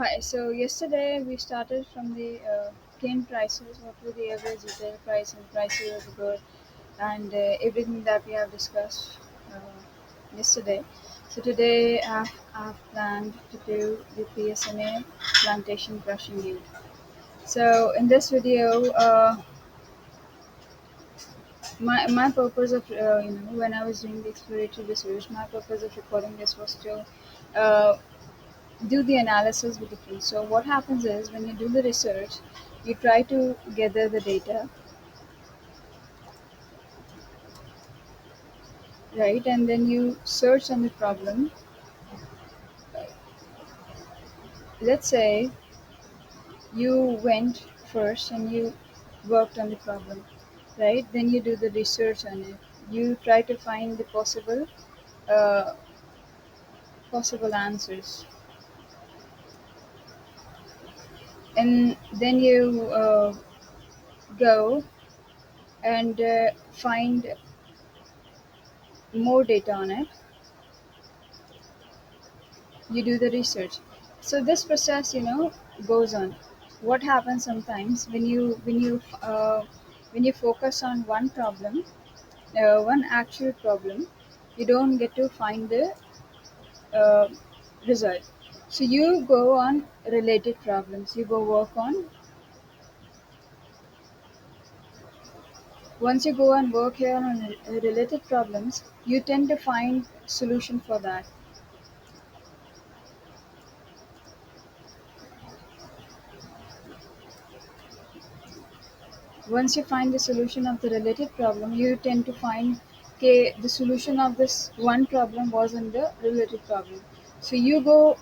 Hi. So yesterday we started from the cane prices. What were the average retail price and prices of the good, and everything that we have discussed yesterday. So today I've planned to do the PSNA plantation crushing yield. So in this video, my purpose of when I was doing the exploratory research, my purpose of recording this was to uh, do the analysis with the field. So what happens is when you do the research, you try to gather the data, right? And then you search on the problem. Let's say you went first and you worked on the problem, right? Then you do the research on it. You try to find the uh, possible answers, and then you go and find more data on it. You do the research. So this process, goes on. What happens sometimes when you focus on one problem, one actual problem, you don't get to find the uh, result. So you go on related problems. You go work on. Once you go and work here on related problems, you tend to find solution for that. Once you find the solution of the related problem, you tend to find okay, the solution of this one problem was in the related problem. So you go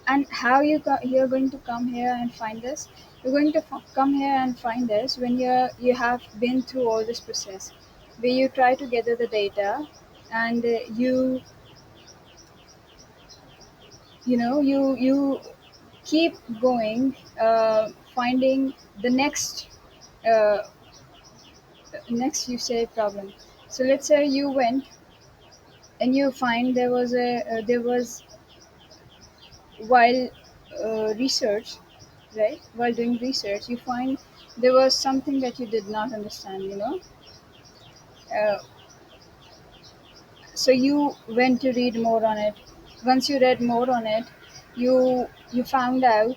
and how you're going to come here and find this. You're going to come here and find this when you have been through all this process, where you try to gather the data, and you keep going, finding the uh, next you say problem. So let's say you went and you find there was while research, right, while doing research you find there was something that you did not understand, uh, so you went to read more on it. Once you read more on it, you found out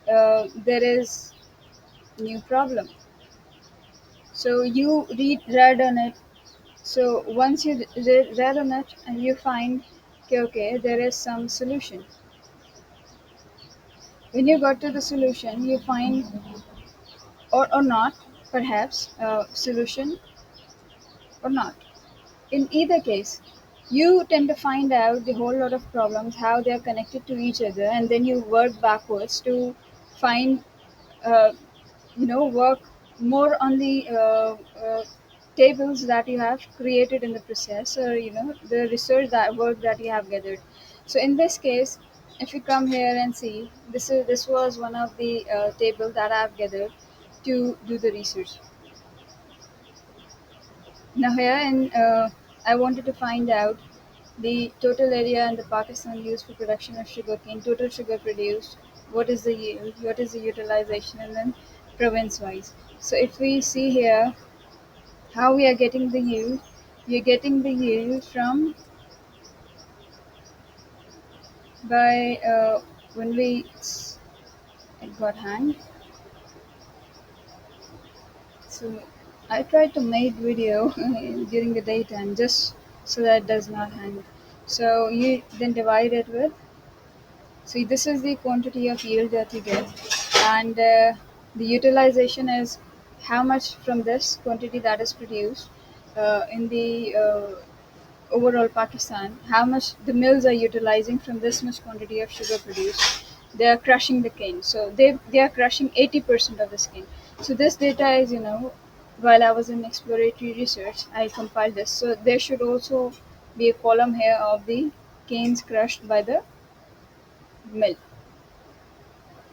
there is new problem. So you read on it. So once you read on it and you find okay, there is some solution. When you got to the solution, you find or not, perhaps solution or not. In either case, you tend to find out the whole lot of problems how they are connected to each other, and then you work backwards to find uh, work more on the tables that you have created in the process, or the research that work that you have gathered. So in this case, if you come here and see, this was one of the table that I have gathered to do the research. Now here, and I wanted to find out the total area in the Pakistan used for production of sugarcane, total sugar produced, what is the yield, what is the utilization, and then province-wise. So if we see here how we are getting the yield, we are getting the yield from by when we it got hanged. So I tried to make video during the daytime just so that it does not hang. So you then divide it with. See, this is the quantity of yield that you get, and the utilization is how much from this quantity that is produced in the overall Pakistan, how much the mills are utilizing from this much quantity of sugar produced. They are crushing the cane, so they are crushing 80% of this cane. So this data is, while I was in exploratory research, I compiled this. So there should also be a column here of the canes crushed by the mill.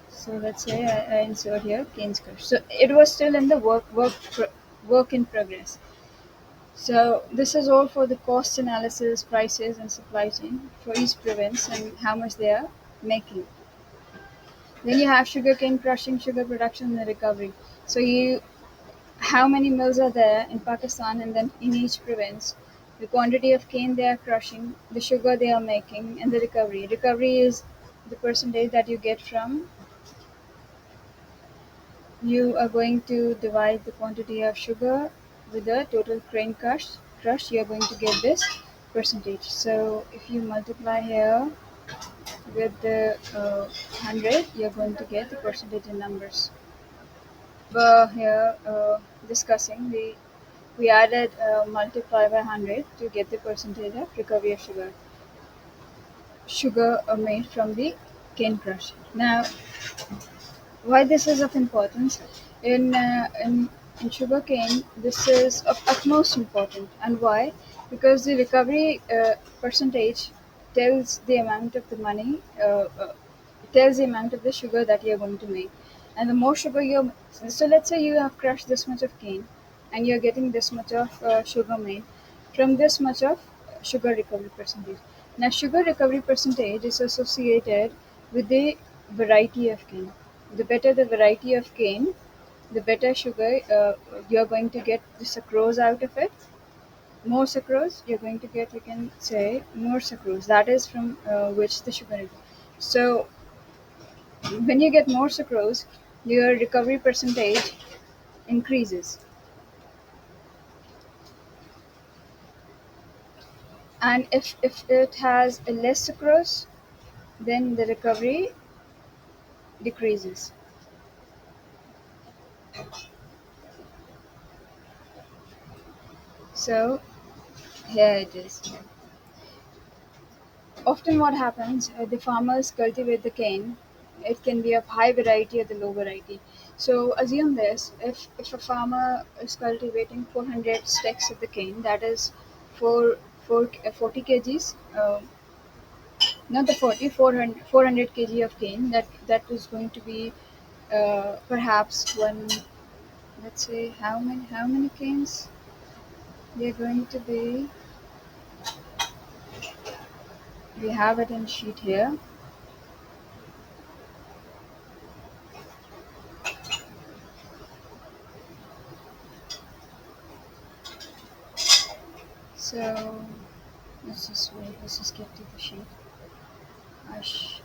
So let's say I insert here canes crush. So it was still in the work in progress. So this is all for the cost analysis, prices, and supply chain for each province and how much they are making. Then you have sugarcane crushing, sugar production, and recovery. So you, how many mills are there in Pakistan, and then in each province, the quantity of cane they are crushing, the sugar they are making, and the recovery. Recovery is the percentage that you get from. You are going to divide the quantity of sugar with the total grain crush. You are going to get this percentage. So if you multiply here with the 100, you're going to get the percentage in numbers. Here discussing we added multiply by 100 to get the percentage of recovery of sugar made from the cane crush. Now, why this is of importance in sugarcane, this is of utmost important. And why? Because the recovery percentage tells the amount of the money, tells the amount of the sugar that you're going to make. And the more sugar you, so let's say you have crushed this much of cane and you're getting this much of sugar made from this much of sugar recovery percentage. Now sugar recovery percentage is associated with the variety of cane. The better the variety of cane, the better sugar you're going to get the sucrose out of it. More sucrose you're going to get, you can say more sucrose, that is from which the sugar is. So when you get more sucrose, your recovery percentage increases. And if it has a less sucrose, then the recovery decreases. So here it is. Often what happens, the farmers cultivate the cane. It can be of high variety or the low variety. So assume this, if a farmer is cultivating 400 sticks of the cane, that is 40 kgs, not the 40, 400 kg of cane, that is going to be perhaps one, let's say how many canes they're going to be. We have it in sheet here. So let's just get to the sheet.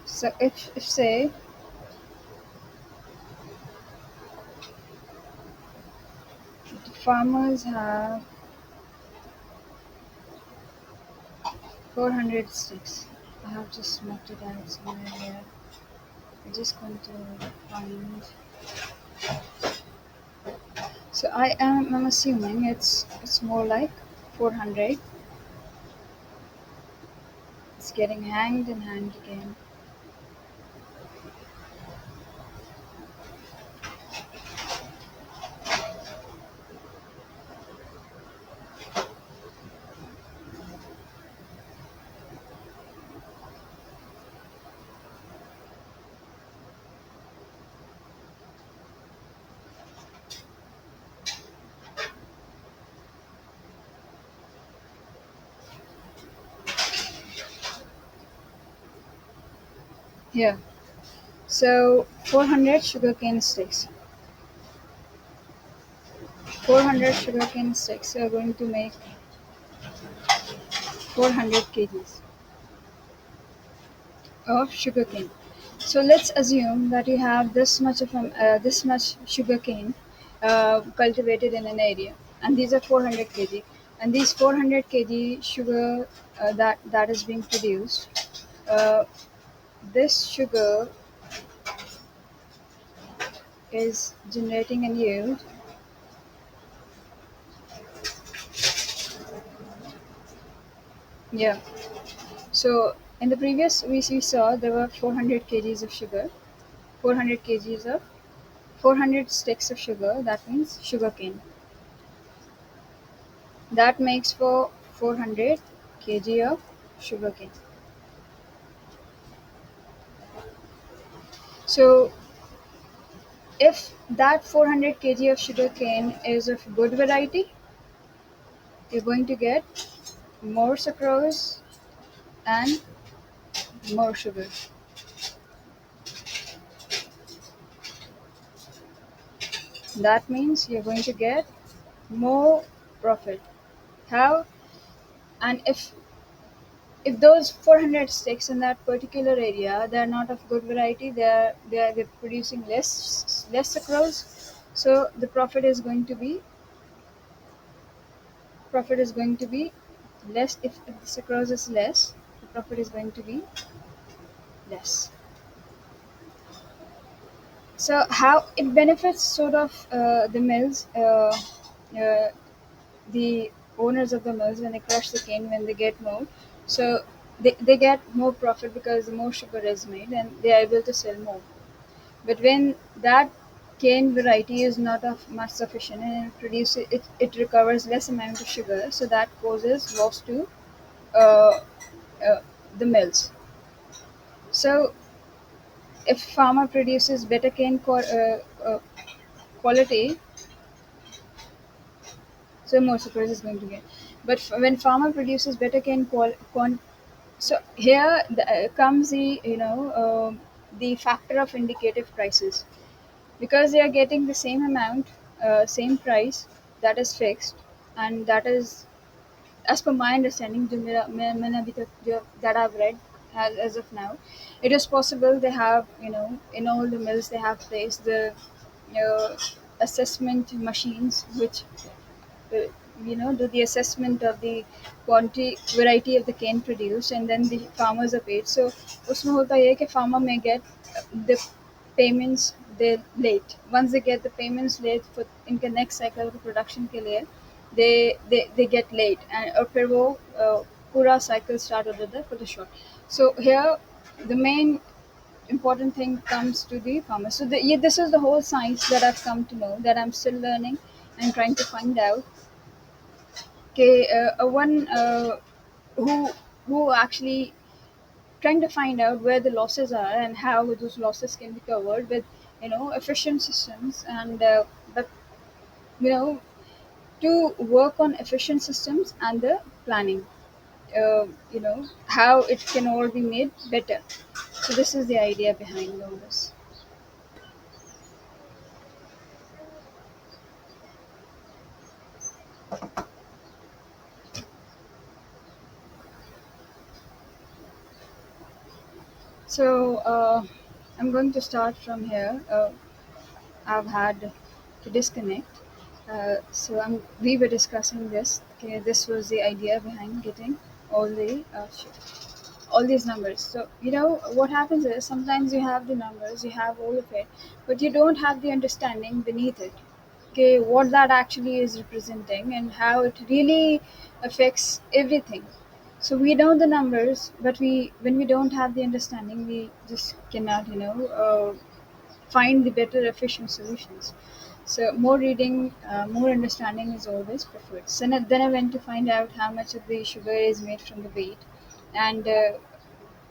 So if say the farmers have 400 sticks, I have just marked it out somewhere here. I'm just going to find. So I'm assuming it's more like 400. It's getting hanged and hanged again. Here. So 400 sugarcane sticks. 400 sugarcane sticks are going to make 400 kgs of sugarcane. So let's assume that you have this much sugarcane cultivated in an area, and these are 400 kg, and these 400 kg sugar that is being produced. Uh, this sugar is generating an yield. Yeah. So in the previous we saw there were 400 kgs of sugar, 400 kgs of 400 sticks of sugar. That means sugarcane. That makes for 400 kg of sugarcane. So if that 400 kg of sugarcane is of good variety, you're going to get more sucrose and more sugar. That means you're going to get more profit. How? And if those 400 sticks in that particular area, they're not of good variety, they're producing less sucrose, so the profit is going to be less. If the sucrose is less, the profit is going to be less. So how it benefits sort of the mills, uh, the owners of the mills, when they crush the cane, when they get more, so they get more profit because more sugar is made and they are able to sell more. But when that cane variety is not of much sufficient and it recovers less amount of sugar, so that causes loss to uh, uh, the mills. So if farmer produces better quality, so more sucrose is going to get. But when farmer produces better so here comes the factor of indicative prices, because they are getting the same amount, same price that is fixed, and that is, as per my understanding, मैंने अभी तक that I've read, as of now, it is possible they have, in all the mills they have placed the uh, assessment machines which uh, do the assessment of the quantity variety of the cane produced, and then the farmers are paid. So उसमें होता ये है कि farmer may get the payments they late. Once they get the payments late for इनके next cycle के production के लिए, they get late, and और फिर वो पूरा cycle start हो जाता है for the short. So here the main important thing comes to the farmer. So this is the whole science that I've come to know, that I'm still learning and trying to find out. Okay, one who actually trying to find out where the losses are and how those losses can be covered with efficient systems, and but you know to work on efficient systems and the planning, how it can all be made better. So this is the idea behind all this. So I'm going to start from here. I've had to disconnect. We were discussing this. Okay, this was the idea behind getting all all these numbers. So what happens is, sometimes you have the numbers, you have all of it, but you don't have the understanding beneath it. Okay, what that actually is representing and how it really affects everything. So we know the numbers, but when we don't have the understanding, we just cannot find the better efficient solutions. So more reading, more understanding is always preferred. So then I went to find out how much of the sugar is made from the wheat, and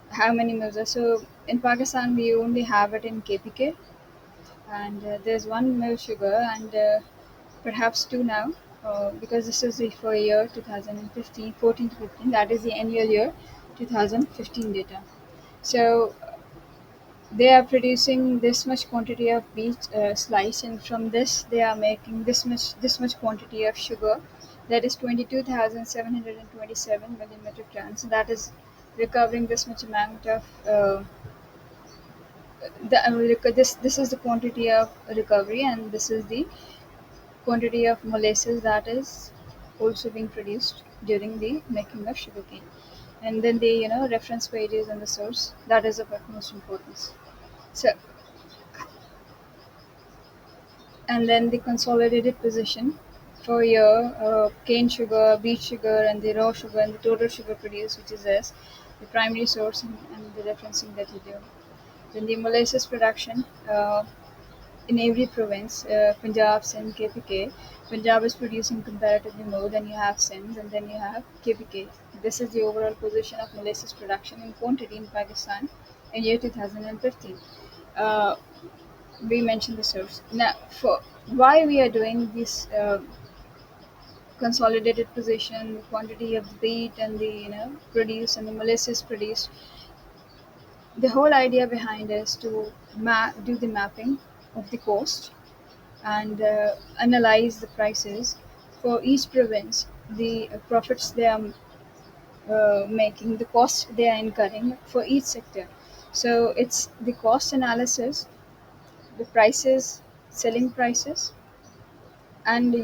how many mills are. So in Pakistan, we only have it in KPK, and there's one mill sugar, and perhaps two now, because this is the for year 2015, 14 to 15. That is the annual year 2015 data. So they are producing this much quantity of beet slice, and from this they are making this much quantity of sugar, that is 22,727 million metric tons. So that is recovering this much amount of this is the quantity of recovery, and this is the quantity of molasses that is also being produced during the making of sugarcane. And then the reference pages and the source, that is of utmost importance. So, and then the consolidated position for your cane sugar, beet sugar, and the raw sugar, and the total sugar produced, which is S, the primary source, and the referencing that you do. Then the molasses production in every province, Punjab, Sindh, KPK. Punjab is producing comparatively more than you have Sindh, and then you have KPK. This is the overall position of molasses production in quantity in Pakistan in year 2015. Uh, we mentioned the source. Now, for why we are doing this consolidated position, the quantity of the wheat and the produce and the molasses produced, the whole idea behind is to do the mapping of the cost, and analyze the prices for each province, the profits they are making, the cost they are incurring for each sector. So it's the cost analysis, the prices, selling prices, and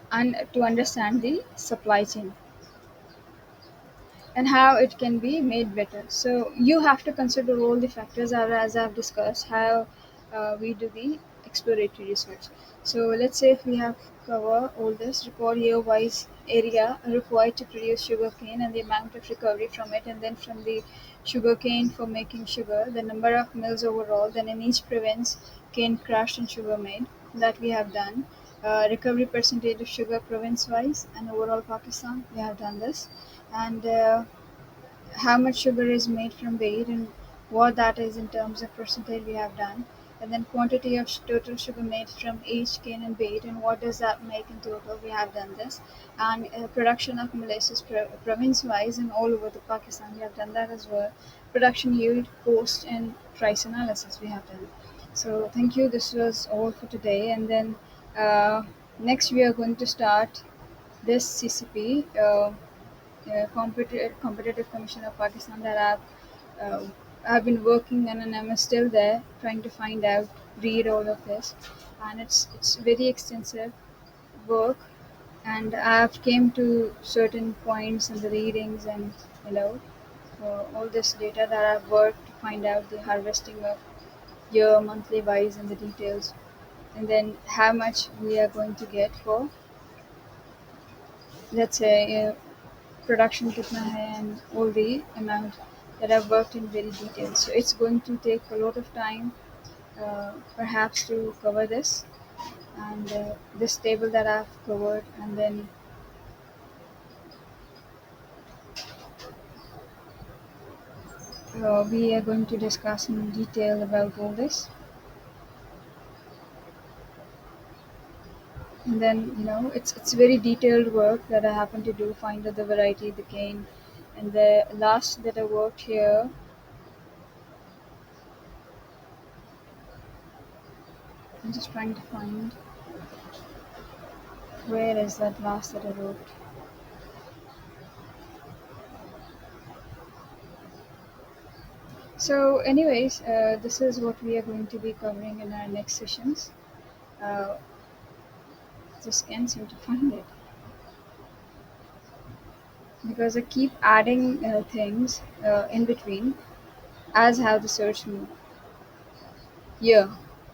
and to understand the supply chain and how it can be made better. So you have to consider all the factors as I've discussed how we do the exploratory research. So let's say if we have cover all this, record year-wise area required to produce sugarcane and the amount of recovery from it, and then from the sugarcane for making sugar, the number of mills overall, then in each province, cane crushed and sugar made that we have done. Recovery percentage of sugar province-wise and overall Pakistan, we have done this, and how much sugar is made from wheat and what that is in terms of percentage we have done, and then quantity of total sugar made from each cane and wheat and what does that make in total, we have done this, and production of molasses province wise and all over the Pakistan, we have done that as well. Production yield, cost, and price analysis we have done. So thank you, this was all for today, and then uh, next we are going to start this CCP, competitive commission of Pakistan, that I've been working on, and I'm still there trying to find out, read all of this, and it's very extensive work, and I've came to certain points in the readings, and you know all this data that I've worked to find out the harvesting of year monthly wise and the details, and then how much we are going to get for, let's say, production kitna hai and all the amount that I've worked in very detail. So it's going to take a lot of time, perhaps, to cover this, and this table that I've covered, and then we are going to discuss in detail about all this, and then it's very detailed work that I happen to do, find out the variety, the gain, and the last that I worked here. I'm just trying to find where is that last that I wrote. So, anyways, this is what we are going to be covering in our next sessions. Uh, just can't seem to find it because I keep adding things in between as how the search move. Yeah,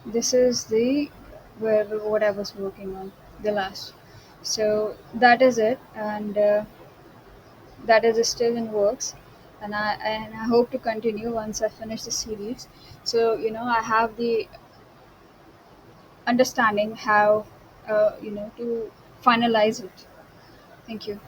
this is the where what I was working on the last. So that is it, and that is still in works, and I hope to continue once I finish the series. So I have the understanding how to finalize it. Thank you.